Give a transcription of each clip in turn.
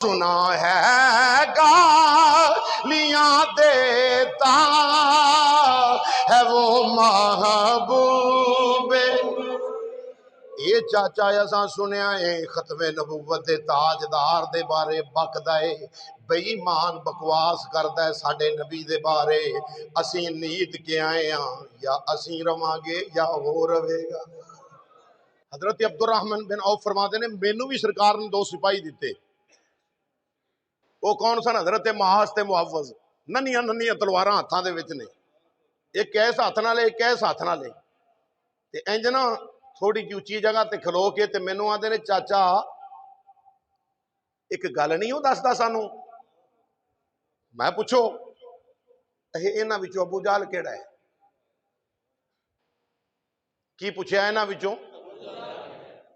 سنا ہے گالیاں دیتا ہے وہ محبوب یہ چاچا اساں سنیا ہے ختم نبوت دے تاجدار دے بارے بکدا ہے بے ایمان بکواس کردا ہے ساڈے نبی دے بارے اسی نیت کے آئے ہاں یا اسی رواں گے یا وہ رہے گا حضرت عبد الرحمن بن عوف فرماتے ہیں مینوں بھی سرکار نے 2 سپاہی دیتے وہ کون سن حضرت معاذ تے معوذ ننیاں ننیاں تلواراں ہاتھاں دے وچ نے ایک ایس ہاتھ نال لے ایک ایس ہاتھ نال لے تے انج نا تھوڑی جی اچھی جگہ تے کھلو کے تے مینوں آندے نے چاچا ایک گل نہیں ہو دسدا سانو میں پوچھو انہاں وچوں ابو جہل کیڑا ہے کی پوچھیا انہاں وچوں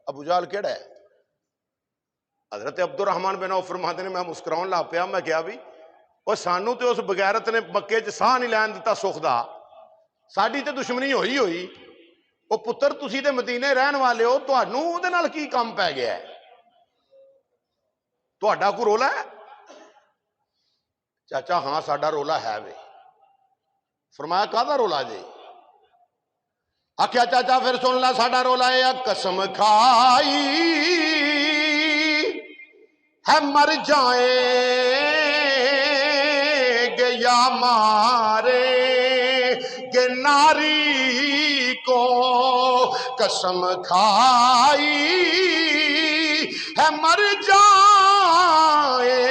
ابو جہل کیڑا ہے حضرت عبد الرحمن بن عوف فرماتے ہیں میں مسکراؤن لا پیا میں کہا بھی وہ سانو تے اس بغیرت نے مکے چ ساہ نہیں لین دیتا سکھ دا ساڈی تے دشمنی ہوئی وہ پتر تسی تے مدینے رہن والے ہو تہانوں دے نال کی کام پی گیا ہے تہاڈا کوئی رولا ہے چاچا ہاں ساڈا رولا ہے وے فرمایا کہدا رولا جی آکھیا چاچا پھر سن لا ساڈا رولا ہے قسم کھائی ہے مر جائیں گے یا مارے گے ناری کو قسم کھائی ہے مر جائیں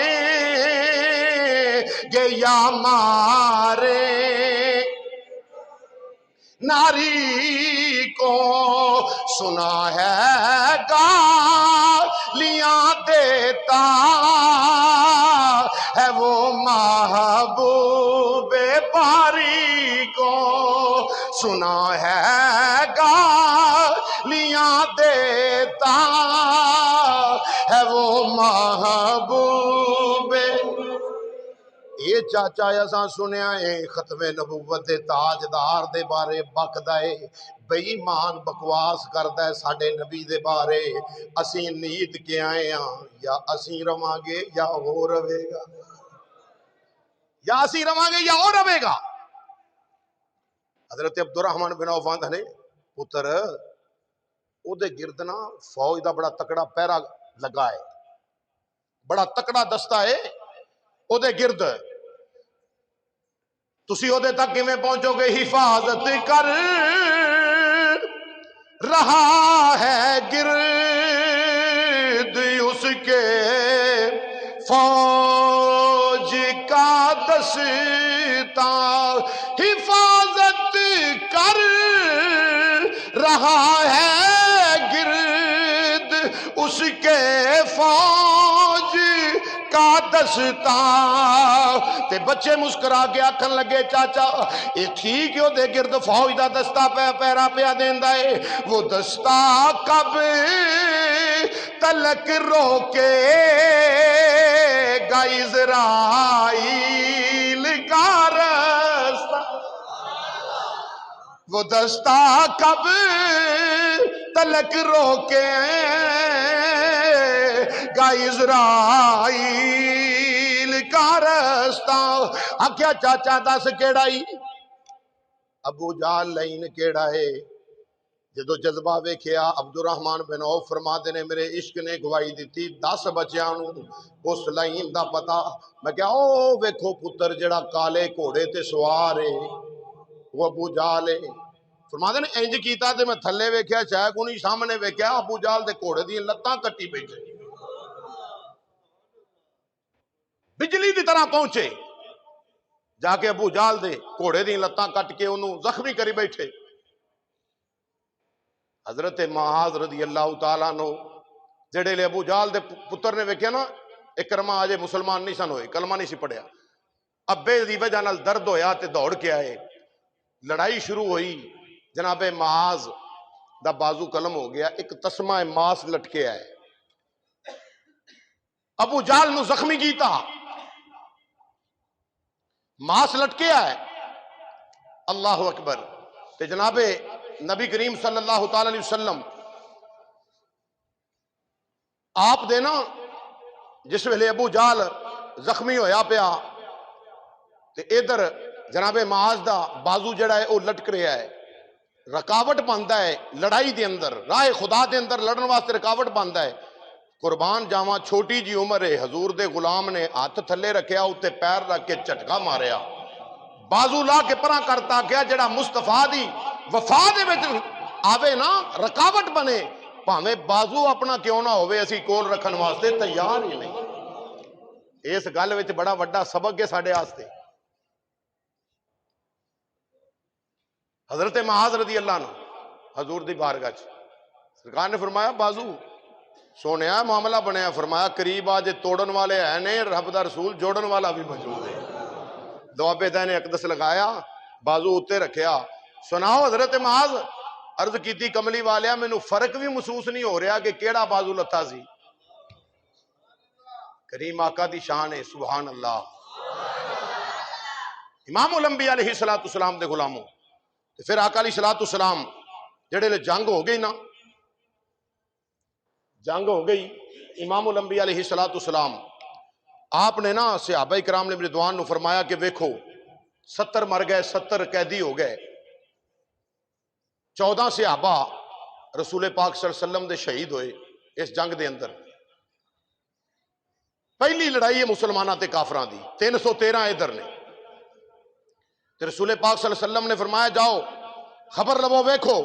گے یا مارے ناری کو سنا ہے گالیاں دیتا ہے وہ محبوب باری کو سنا ہے گالیاں دیتا ہے وہ محبوب یہ چاچا اساں سنیا ہے ختم نبوت دے تاجدار دے بارے بکدا ہے بے ایمان بکواس کردا ہے ساڈے نبی دے بارے اسی نیت کے آئے ہاں یا اسی رواں گے یا وہ رہے گا یا اسی رواں گے یا وہ رہے گا حضرت عبد الرحمن بن عوف نے پتر او دے گرد نا فوج دا بڑا تکڑا پہرا لگا ہے بڑا تکڑا دستہ ہے او دے گرد تسی او دے تک کیویں پہنچو گے حفاظت کر رہا ہے گرد اس کے فوج کا دستہ حفاظت کر رہا ہے گرد اس کے فوج کا دستہ تے بچے مسکرا کے آکھن لگے چاچا یہ ٹھیک ہے دے گرد فوج دا دستہ پیرا پیا دیندا ہے وہ دستہ کب تلک روکے گا اسرائیل کا رستہ وہ دستہ کب تلک روکے گا اسرائیل کا رستہ آکھیا چاچا دس کیڑائی ابو جہل لین کیڑا ہے جدو جذبہ ویکھیا عبد الرحمن بن عوف فرماتے نے میرے عشق نے گواہی دیتی 10 بچیاں نو اس لائن دا پتا میں کہا او ویکھو پتر جڑا کالے گھوڑے تے سوار ہے وہ ابو جہل ہے فرماتے نے انج کیتا تے میں تھلے ویکھیا چاہے کونی سامنے ویکھیا ابو جہل دے گھوڑے دی لتاں کٹی بیٹھے بجلی دی طرح پہنچے جا کے ابو جہل دے گھوڑے دی لتاں کٹ کے انہوں زخمی کری بیٹھے حضرت معاذ رضی اللہ تعالیٰ نو جڑے لے ابو جہل دے پتر نے ویکھیا نا اکرما آجے مسلمان نہیں سن ہوئے کلمہ نہیں سی پڑھیا ابے دی وجہ نال درد ہویا تے دوڑ کے آئے لڑائی شروع ہوئی جناب معاذ دا بازو قلم ہو گیا ایک تسمہ ماس لٹکے آئے ابو جہل نو زخمی کیتا ماس لٹکے آئے اللہ اکبر تے جناب نبی کریم صلی اللہ تعالی علیہ وسلم آپ دینا جس ویلے ابو جہل زخمی ہویا پیا تے ادھر جناب معاذ دا بازو جڑا ہے وہ لٹک رہا ہے، رکاوٹ بنتا ہے لڑائی دے اندر، راہ خدا دے اندر لڑن واسطے رکاوٹ بنتا ہے۔ قربان جاواں چھوٹی جی عمر ہے، حضور دے غلام نے ہاتھ تھلے رکھیا، اتنے پیر رکھ کے جھٹکا ماریا، بازو لا کے پرا کرتا گیا۔ جڑا مصطفیٰ دی وفا دے وچ آوے نا رکاوٹ بنے، بھاویں بازو اپنا کیوں نہ ہوئے، اسی کول رکھن واسطے تیار ہی نہیں۔ اس گل وچ بڑا وڈا سبق ہے ساڈے واسطے۔ حضرت معاذ رضی اللہ عنہ حضور دی بارگاہ چ سرکار نے فرمایا بازو سونیا معاملہ بنیا، فرمایا قریب آج توڑن والے ہیں نہیں، رب دا رسول جوڑن والا بھی موجود ہے۔ دوابے دین اقدس لگایا، بازو اتے رکھیا۔ سناؤ حضرت معاذ، عرض کیتی کملی والیا مینوں فرق بھی محسوس نہیں ہو رہا کہ کیڑا بازو لتا سی۔ کریم آقا دی شان ہے، سبحان اللہ۔ امام الانبیاء علیہ السلام دے غلاموں، پھر آقا علیہ السلام جڑے لے جنگ ہو گئی نا، جنگ ہو گئی، امام الانبیاء علیہ السلام آپ نے نا صحابہ کرام نے رضوان نو فرمایا کہ ویکھو 70 مر گئے، 70 قیدی ہو گئے، 14 صحابہ رسول پاک صلی اللہ علیہ وسلم دے شہید ہوئے اس جنگ دے اندر۔ پہلی لڑائی ہے مسلمانوں تے کافراں دی، 313 ادھر نے، تے رسول پاک صلی اللہ علیہ وسلم نے فرمایا جاؤ خبر لو ویکھو۔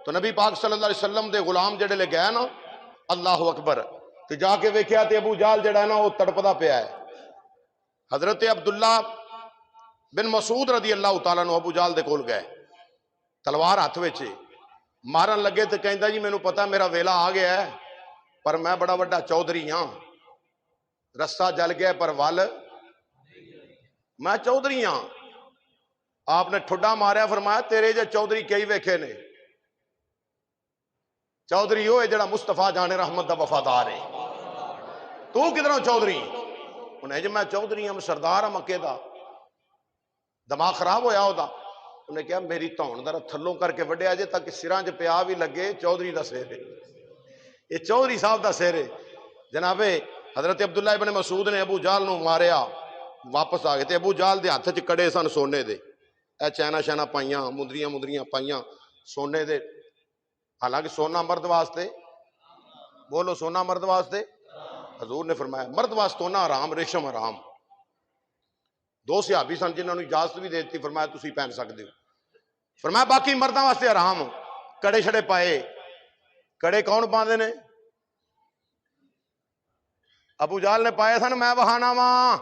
تو نبی پاک صلی اللہ علیہ وسلم دے غلام جڑے لے گئے نا، اللہ اکبر، تے جا کے ویکھیا تے ابو جہل جڑا ہے نا وہ تڑپدا پیا ہے۔ حضرت عبداللہ بن مسعود رضی اللہ تعالیٰ عنہ ابو جہل دے کول گئے، تلوار ہاتھ وچ مارن لگے تے کہندا جی مینوں پتا میرا ویلا آ گیا ہے، پر میں بڑا وڈا چودھری ہاں، رستہ جل گیا پر ول میں چودھری ہاں۔ آپ نے ٹھڈا ماریا، فرمایا تیرے جے چودھری کئی ویکھے نے، چودھری وہ ہے جڑا مصطفیٰ جان رحمت دا وفادار ہے، تو کدھروں چودھری؟ انہیں جی میں چودھری ہوں، سردار ہوں مکے دا۔ دماغ خراب ہویا ہوتا، انہیں کہا میری تون ذرا تھلوں کر کے وڈیا جے تاکہ سراں چ پیا بھی لگے، چودھری دا سیر ہے، یہ چودھری صاحب دا سیر ہے۔ جناب حضرت عبداللہ ابن مسعود نے ابو جہل نو ماریا، واپس آ گئے تے ابو جہل دے ہاتھ چ کڑے سن سونے دے، اے چینا شینا پائیاں، مندریاں پائیاں سونے دے، حالانکہ سونا مرد واسطے، بولو سونا مرد واسطے، حضور نے فرمایا مرد واسطے سونا حرام، ریشم حرام۔ دو صحابی سن جنہوں نے اجازت بھی دیتی، فرمایا تسی پہن سکتے ہو، فرمایا باقی مرداں واسطے حرام۔ کڑے شڑے پائے، کڑے کون پاندے نے؟ ابو جہل نے پائے سن، میں بہانا واں،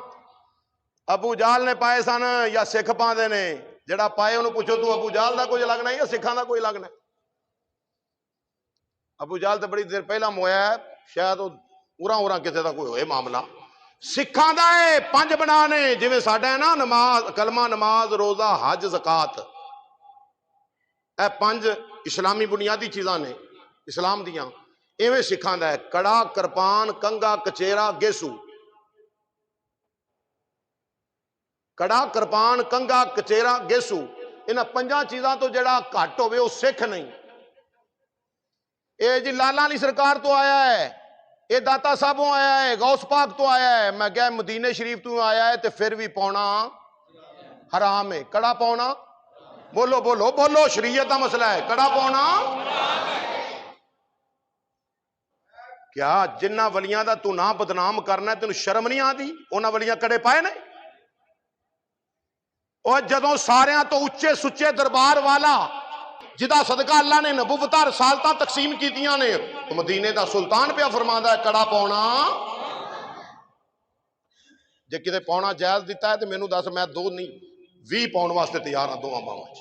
ابو جہل نے پائے سن یا سکھ پاندے نے؟ جڑا پائے انہوں پوچھو تو ابو جہل دا کچھ لگنا ہے یا سکھاں دا کوئی لگنا ہے؟ ابو جہل تو بڑی دیر پہلا مویا ہے، شاید اورا کسی دا کوئی ہوئے معاملہ۔ سکھاں دا ہے 5 بنانے، جویں ساڈا ہے نا نماز، کلمہ، نماز، روزہ، حج، زکات، اے 5 اسلامی بنیادی چیزاں نے اسلام دیاں، ایویں سکھاں دا ہے کڑا، کرپان، کنگا، کچیرا، گیسو۔ کڑا، کرپان، کنگا، کچیرا، گیسو، انہاں 5 چیزاں تو جڑا گھٹ ہوئے وہ سکھ نہیں۔ اے جی لالا علی سرکار تو آیا ہے، اے داتا صاحبوں آیا ہے، غوث پاک تو آیا ہے، میں کہا مدینے شریف تو آیا ہے، تے پھر بھی پونا حرام ہے۔ کڑا پونا، بولو بولو بولو، شریعت دا مسئلہ ہے، کڑا پونا کیا؟ جنہ ولیاں دا تو نام بدنام کرنا ہے، تینوں شرم نہیں آتی؟ انہاں ولیاں کڑے پائے نے؟ اور جدوں ساریاں تو اچے سچے دربار والا جدا صدقہ اللہ نے نبوتاں رسالتاں تقسیم کیتیاں نے، تو مدینے دا سلطان پہ فرماندا ہے کڑا پاؤنا۔ جے کدے پاؤنا جائز دیتا ہے تو مینوں دس، میں 2 نہیں 20 پاؤن واسطے تیار ہاں، 2 باواں وچ۔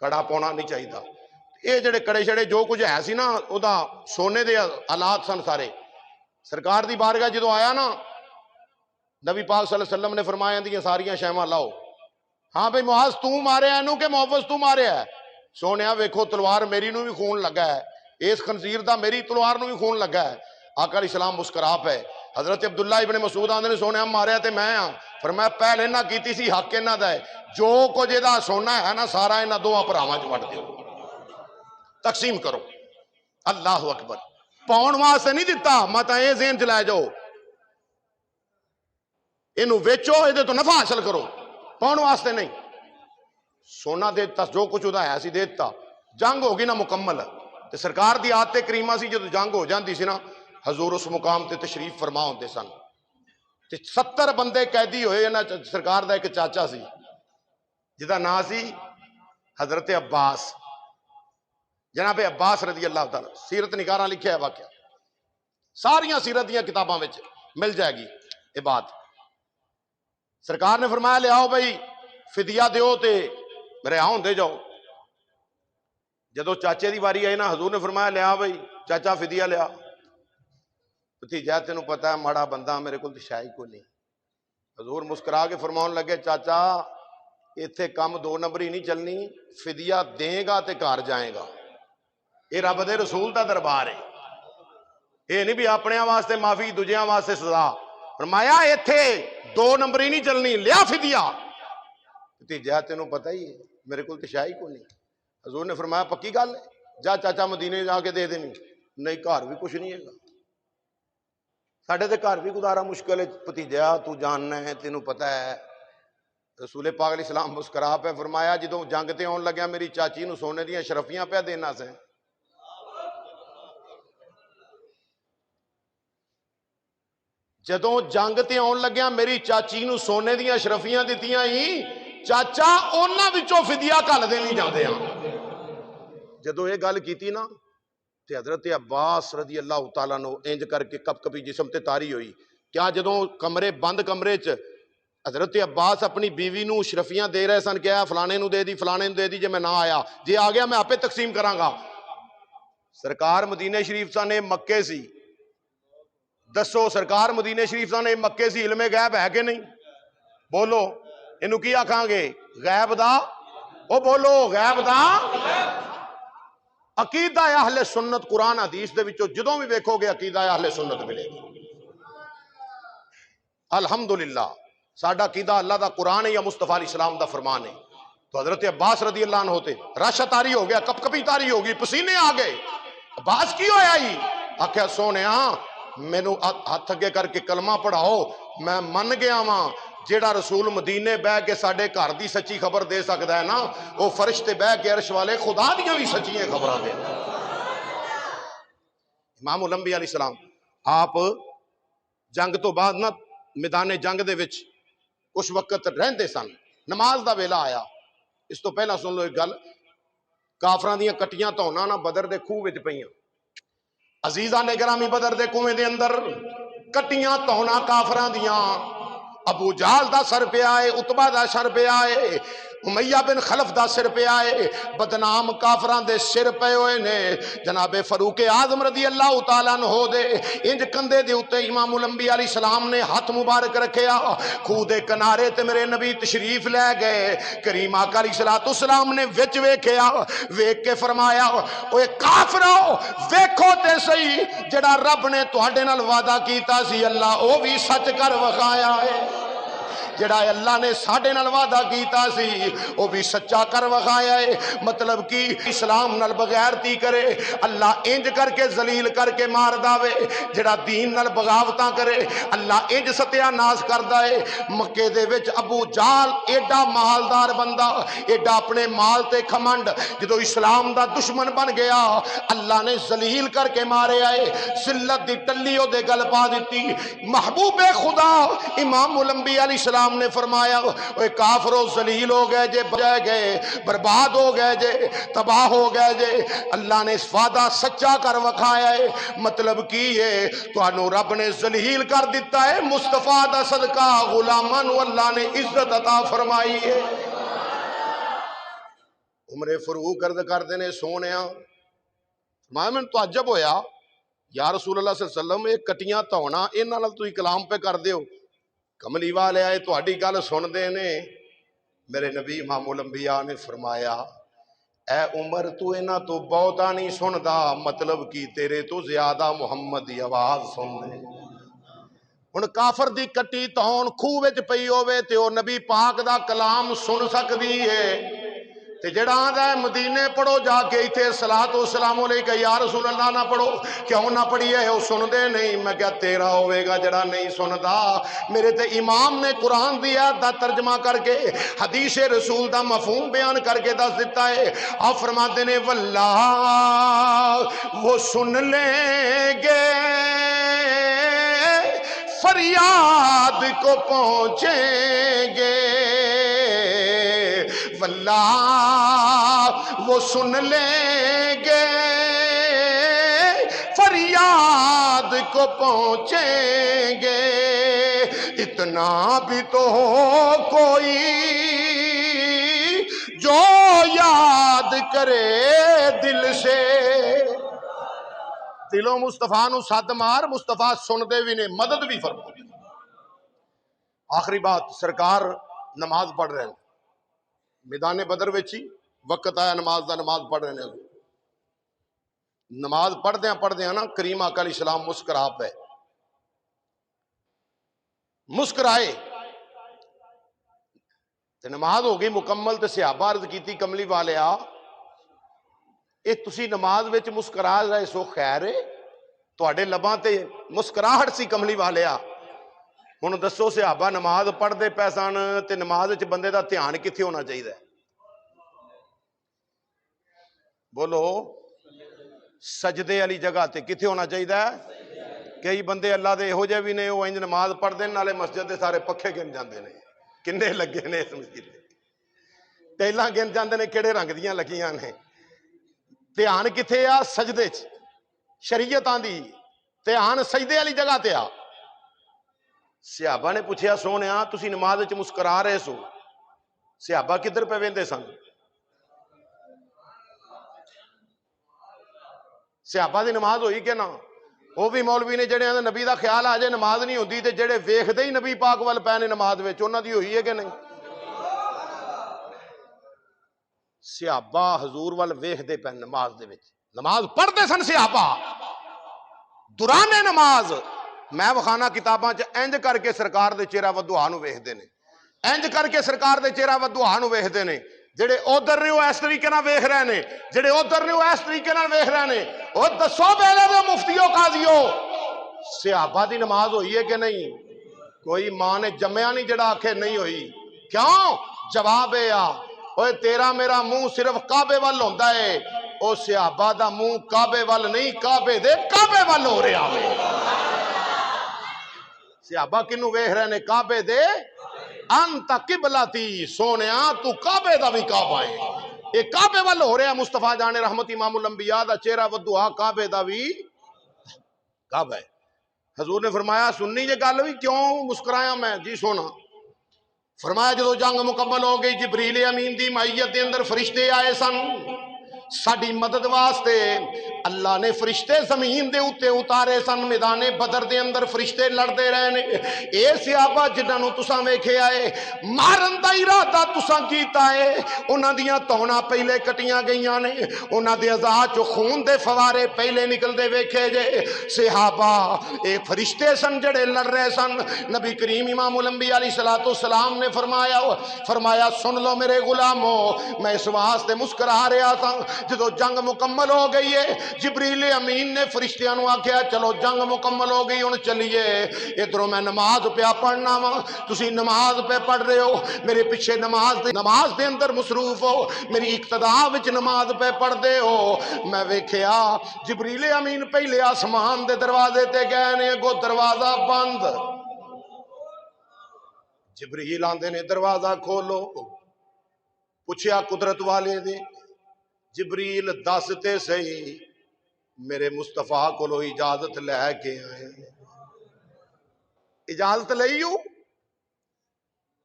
کڑا پاؤنا نہیں چاہیدا۔ اے جڑے کڑے شڑے جو کچھ ہے سی نا، او دا سونے دے آلات سن سارے۔ سرکار دی بارگاہ جدوں آیا نا، نبی پاک صلی اللہ علیہ وسلم نے فرمایا دیاں ساریاں شیواں لاؤ۔ ہاں بھئی معاذ تو ماریا اینو کہ محفوظ تو ماریا ہے؟ سونیا ویکھو تلوار میری نو بھی خون لگا ہے، اس خنزیر دا میری تلوار نو بھی خون لگا ہے۔ آقا علیہ السلام مسکرا پے۔ حضرت عبداللہ ابن مسعود آندے نے سونیا ماریا تے میں ہاں، فرمایا پہلے نہ کیتی سی حق انہاں دا ہے، جو کچھ دا سونا ہے نا سارا انہاں 2 بھراواں چ وڈ دیو، تقسیم کرو۔ اللہ اکبر۔ پاؤن واسطے نہیں دیتا، مت اے ذہن چ لے جاؤ ਇਹਨੂੰ ਵੇਚੋ, ਇਹਦੇ ਤੋਂ ਨਫਾ ਹਾਸਲ ਕਰੋ, ਪਾਉਣ ਵਾਸਤੇ ਨਹੀਂ। ਸੋਨਾ ਦੇ ਦਿੱਤਾ, ਜੋ ਕੁਝ ਉਹਦਾ ਹੈ ਸੀ ਦੇ ਦਿੱਤਾ। ਜੰਗ ਹੋ ਗਈ ਨਾ ਮੁਕੰਮਲ, ਤੇ ਸਰਕਾਰ ਦੀ ਆਦਤ ਕਰੀਮਾ ਸੀ ਜਦੋਂ ਜੰਗ ਹੋ ਜਾਂਦੀ ਸੀ ਨਾ, ਹਜ਼ੂਰ ਉਸ ਮੁਕਾਮ ਤੇ ਤਸ਼ਰੀਫ ਫਰਮਾ ਹੁੰਦੇ ਸਨ। ਤੇ 70 ਬੰਦੇ ਕੈਦੀ ਹੋਏ। ਇਹਨਾਂ ਸਰਕਾਰ ਦਾ ਇੱਕ ਚਾਚਾ ਸੀ ਜਿਹਦਾ ਨਾਂ ਸੀ حضرت عباس, جناب عباس رضی اللہ تعالی. سیرت نگاراں لکھیا ہے واقعہ, ساریاں سیرت دیاں کتاباں وچ مل جائے گی یہ بات. سرکار نے فرمایا لے آؤ بھائی فدیہ دیو تے رہا ہوندے جاؤ. جدو چاچے دی واری آئی نا, حضور نے فرمایا لے آ بھائی چاچا فدیہ لیا. بھتیجا تینوں پتہ ہے ماڑا بندہ, میرے کو شاہی کو نہیں. حضور مسکرا کے فرماؤن لگے چاچا ایتھے کام دو نمبری نہیں چلنی, فدیہ دیں گا تے گھر جائیں گا. یہ رب دے رسول دا دربار ہے, یہ نہیں بھی اپنے واسطے معافی دوجیاں واسطے سزا. فرمایا ایتھے دو نمبری نہیں چلنی, لیا فدیہ. بھتیجا تینوں پتہ ہی ہے میرے کو تو شاہی کو نہیں. حضور نے فرمایا پکی گل ہے, جا چاچا مدینے جا کے دے دینی. نہیں گھر بھی کچھ نہیں ہے گا, ساڈے تے گھر بھی گزارا مشکل ہے. بھتیجا تو جاننا ہے, تینوں پتہ ہے. رسول پاک علیہ السلام مسکرا پہ فرمایا جدوں جنگ تے آن لگیا میری چاچی نو سونے دیاں شرفیاں پہ دینا سے. جدوں جنگ تے آن لگیا میری چاچی نو سونے دیاں شرفیاں دتیاں ہی, چاچا انہاں وچوں فدیہ کل دے نہیں جاندے ہاں. جدوں یہ گل کیتی نا تے حضرت عباس رضی اللہ تعالیٰ نو انج کر کے کپ کپی جسم تے تاری ہوئی. کیا جدوں کمرے بند کمرے چ حضرت عباس اپنی بیوی نو شرفیاں دے رہے سن, کیا فلانے نو دے دی فلانے نو دے دی, جے میں نہ آیا جے آ گیا میں آپے تقسیم کراں گا. سرکار مدینے شریف سن, مکے سی. دسو سرکار مدینے شریف سن, مکے سی, علم غیب ہے کہ نہیں؟ بولو انہوں کی آکھاں گے غیب دا, او بولو غیب دا. عقیدہ اہل سنت قرآن حدیث دے وچوں جدوں بھی ویکھو گے عقیدہ اہل سنت ملے گا. الحمدللہ ساڈا عقیدہ اللہ دا قرآن ہے یا مصطفیٰ علیہ السلام دا فرمان ہے. تو حضرت عباس رضی اللہ عنہ ہوتے رش تاری ہو گیا, کپ کپی تاری ہو گئی, پسینے آ گئے. عباس کی ہویا ہی آکھیا سونیا مینوں ہاتھ اگے کر کے کلمہ پڑھاؤ, میں من گیا واں. جیڑا رسول مدینے بہ کے ساڈے گھر دی سچی خبر دے سکدا ہے نا, وہ فرشتے بہ کے عرش والے خدا دیاں بھی سچیاں خبراں دے. امام الانبیاء علیہ السلام آپ جنگ تو بعد نا میدان جنگ دے وچ کچھ وقت رہندے سن. نماز دا ویلا آیا. اس تو پہلا سن لو ایک گل, کافراں دیاں کٹیاں تونا نا بدر دے کھوہ وچ پئیاں. عزیزاں نے گرامی بدر دے کنویں دے اندر کٹیاں تونا کافراں دیاں. ابو جہل دا سر پہ آئے, اتبا دا سر پہ آئے, امیہ بن خلف دا سر پہ آئے, بدنام کافران دے سر پہ ہوئے نے. جناب فاروق اعظم رضی اللہ تعالیٰ عنہ دے انج کندے دے اتے امام الانبیاء علیہ السلام نے ہاتھ مبارک رکھیا, خود دے کنارے تے میرے نبی تشریف لے گئے. کریم آقا علیہ السلام نے وچ ویکھیا, ویکھ کے فرمایا اوے کافرو ویکھو تے صحیح, جڑا رب نے تہاڈے نال وعدہ کیتا سی اللہ او بھی سچ کر وکھایا ہے. جڑا اللہ نے ساڈے نال وعدہ کیتا سی وہ بھی سچا کر وکھایا ہے. مطلب کہ اسلام نال بغیرتی کرے اللہ انج کر کے ذلیل کر کے مار داوے, جڑا دین نال بغاوتاں کرے اللہ انج ستیا ناز کردا ہے. مکے دے وچ ابو جہل ایڈا مالدار بندہ, ایڈا اپنے مال تے کھمنڈ, جدو اسلام دا دشمن بن گیا اللہ نے ذلیل کر کے مارے آئے. ذلت دی ٹلی او دے گل پا دیتی. محبوب خدا امام الانبیاء علیہ السلام نے فرمایا اے کافرو ذلیل ہو گئے جے, بجائے گئے برباد ہو گئے جے, تباہ ہو گئے جے. اللہ نے اس وعدہ سچا کر وکھایا ہے. مطلب کی ہے تو رب نے ذلیل کر دیتا ہے, مصطفیٰ دا صدقہ غلاماں نو اللہ نے عزت عطا فرمائی ہے. عمر فاروق عرض کردے نے سونیا میں تعجب ہویا یا رسول اللہ صلی اللہ علیہ وسلم, ایک کٹیاں تونا انہاں نال تسی کلام پہ کر دیو. کملی والے آئے تہاڈی گل سن دے نے. میرے نبی امام الانبیاء نے فرمایا اے عمر تو انہاں تو بہتا نہیں سندا, مطلب کی تیرے تو زیادہ محمد دی آواز سن دے. ہن کافر دی کٹی تون کھوہ وچ پئی ہووے تے او نبی پاک دا کلام سن سکدی ہے, تے جڑا آندا ہے مدینے پڑھو جا کے ایتھے صلاۃ و سلام علیکہ یا رسول اللہ نہ پڑھو، کیوں نہ پڑھیے؟ وہ سن دے نہیں۔ میں کیا تیرا ہوئے گا جڑا نہیں سندا؟ میرے تے امام نے قرآن دی آیت دا ترجمہ کر کے حدیث رسول دا مفہوم بیان کر کے دس دیتا ہے۔ آپ فرماتے نے واللہ وہ سن لیں گے، فریاد کو پہنچیں گے، واللہ وہ سن لیں گے، فریاد کو پہنچیں گے۔ اتنا بھی تو ہو کوئی جو یاد کرے دل سے۔ دلوں مصطفیٰ نو سد مار، مصطفیٰ سن دے بھی نے، مدد بھی فرما۔ آخری بات، سرکار نماز پڑھ رہے ہیں میدان بدر وچی، وقت آیا نماز دا، نماز پڑھ رہے ہیں۔ نماز پڑھ دیاں نا کریم آقا علیہ السلام مسکرا پے، مسکرائے تے نماز ہو گئی مکمل۔ تے صحابہ عرض کیتی کملی والیا اے تسی نماز وچ مسکرا رہے سو، خیر ہے تواڈے لباں تے مسکراہٹ سی کملی والیا۔ ہن دسو صحابہ نماز پڑھ دے پے سن تے نماز وچ بندے دا دھیان کتھے ہونا چاہیے؟ بولو، سجدے والی جگہ تے کتھے ہونا چاہیے؟ کئی بندے اللہ دے ہو جے بھی نے، وہ انج نماز پڑھ دے نالے مسجد دے سارے پکھے گن جاندے نے، کنے لگے نے اس مسجد تے، ٹیلاں گن جاندے نے کیڑے رنگ دیاں لگیاں نے۔ دھیان کتھے آ؟ سجدے چ۔ شریعت آندی دھیان سجدے والی جگہ تے آ۔ صحابہ نے پوچھیا سونیا تسی نماز وچ مسکرا رہے سو، صحابہ کدھر پہ ویندے سن؟ صحابہ دی نماز ہوئی کہ نہ؟ وہ بھی مولوی نے جڑے نبی دا خیال آ جائے نماز نہیں ہوندی، تے جڑے ویکھدے ہی نبی پاک ول پے نے نماز وچ، انہاں دی ہوئی ہے کہ نہیں؟ صحابہ حضور ول ویکھدے پے نماز دے وچ، نماز پڑھدے سن صحابہ دوران نماز۔ میں وکھانا کتاباں چ انج کر کے سرکار دے چہرہ ودعا نو ویکھدے نے، انج کر کے سرکار دے چہرہ ودعا نو ویکھدے نے۔ جڑے ادھر نے وہ اس طریقے نال ویکھ رہے نے، جڑے ادھر نے وہ اس طریقے نال ویکھ رہے نے۔ او دسو بیلے دے مفتیو قاضیو، صحابہ دی نماز ہوئی ہے کہ نہیں؟ کوئی ماں نے جمیا نہیں جڑا آکھے نہیں ہوئی۔ کیوں؟ جواب ہے اوے تیرا میرا منہ صرف کعبے وال ہوندا ہے، او صحابہ دا منہ کعبے وال نہیں، کعبے دے کعبے وال ہو رہا ہے۔ صحابہ کنوں ویکھ رہے نے؟ کعبے دے۔ انت قبلتی، سونیا تو کعبے دا بھی کعبہ ہے، یہ کعبے وال ہو رہا ہے۔ مصطفیٰ جان رحمت امام الانبیاء دا چہرہ ودعا کعبے دا بھی کعبہ ہے۔ حضور نے فرمایا سننی یہ گل بھی کیوں مسکرایا میں؟ جی سونا فرمایا جدو جنگ مکمل ہو گئی، جبریل امین دی معیت دے اندر فرشتے آئے سن ساڈی مدد واسطے۔ اللہ نے فرشتے زمین دے اوتے اتارے سن، میدان بدر دے اندر فرشتے لڑتے رہے نے۔ اے صحابہ جنہاں نو تساں ویکھے آئے مارن دا ارادہ تساں کیتا ہے، انہاں دیاں توڑاں پہلے کٹیاں گئیاں نے، انہاں دے اعضاء چوں خون دے فوارے پہلے نکلدے ویکھے جے۔ صحابہ اے فرشتے سن جڑے لڑ رہے سن۔ نبی کریم امام الانبیاء علیہ الصلوۃ والسلام نے فرمایا سن لو میرے غلامو، میں اس واسطے مسکرا رہا تھا جدو جنگ مکمل ہو گئی ہے، جبریل امین نے فرشتیاں نو آکھیا چلو جنگ مکمل ہو گئی ہن چلیے، ادھروں میں نماز پہ پڑھنا وا، تسی نماز پہ پڑھ رہے ہو، میرے پیچھے نماز دے اندر مصروف ہو، میری اقتدا وچ نماز پہ پڑھ دے ہو۔ میں ویکھیا جبریل امین پہلے آسمان دے دروازے تے گئے نے، اگوں دروازہ بند۔ جبریل آندے نے دروازہ کھولو، پوچھیا قدرت والے دے جبریل دس تے صحیح، میرے مصطفیٰ کو لو اجازت لے کے آئے۔ اجازت لئیو؟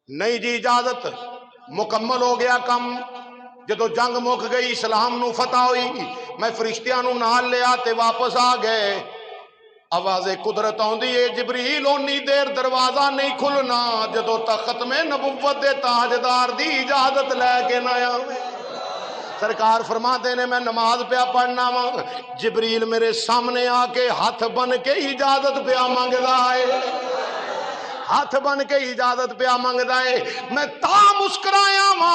نہیں جی اجازت، مکمل ہو گیا کم۔ جدو جنگ مک گئی، اسلام نو فتح ہوئی، میں فرشتیاں نو نال لیا تے واپس آ گئے۔ آواز قدرت آندی ہے جبریل اونی دیر دروازہ نہیں کھلنا جدو تک ختم نبوت دے تاجدار دی اجازت لے کے نہ آوے۔ سرکار فرماتے نے میں نماز پہ پڑھنا وا، جبریل میرے سامنے آ کے ہاتھ بن کے اجازت پہ منگدا ہے، ہاتھ بن کے اجازت پہ منگدا ہے۔ میں تا مسکرایا وا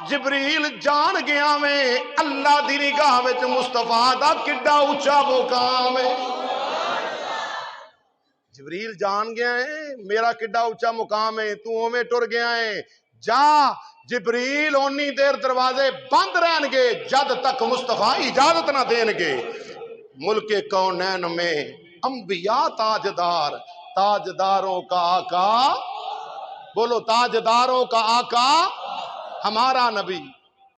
جبریل جان گیا میں اللہ دی نگاہ وچ مصطفیٰ دا کڈا اونچا مقام ہے. جبریل جان گیا ہے میرا کڈا اونچا مقام ہے، تو اوویں ٹر گیا ہے. جا جبریل اونی دیر دروازے بند رہن گے جد تک مصطفیٰ اجازت نہ دین گے. ملک کونین میں انبیاء تاجدار، تاجداروں کا آقا، بولو تاجداروں کا آقا ہمارا نبی.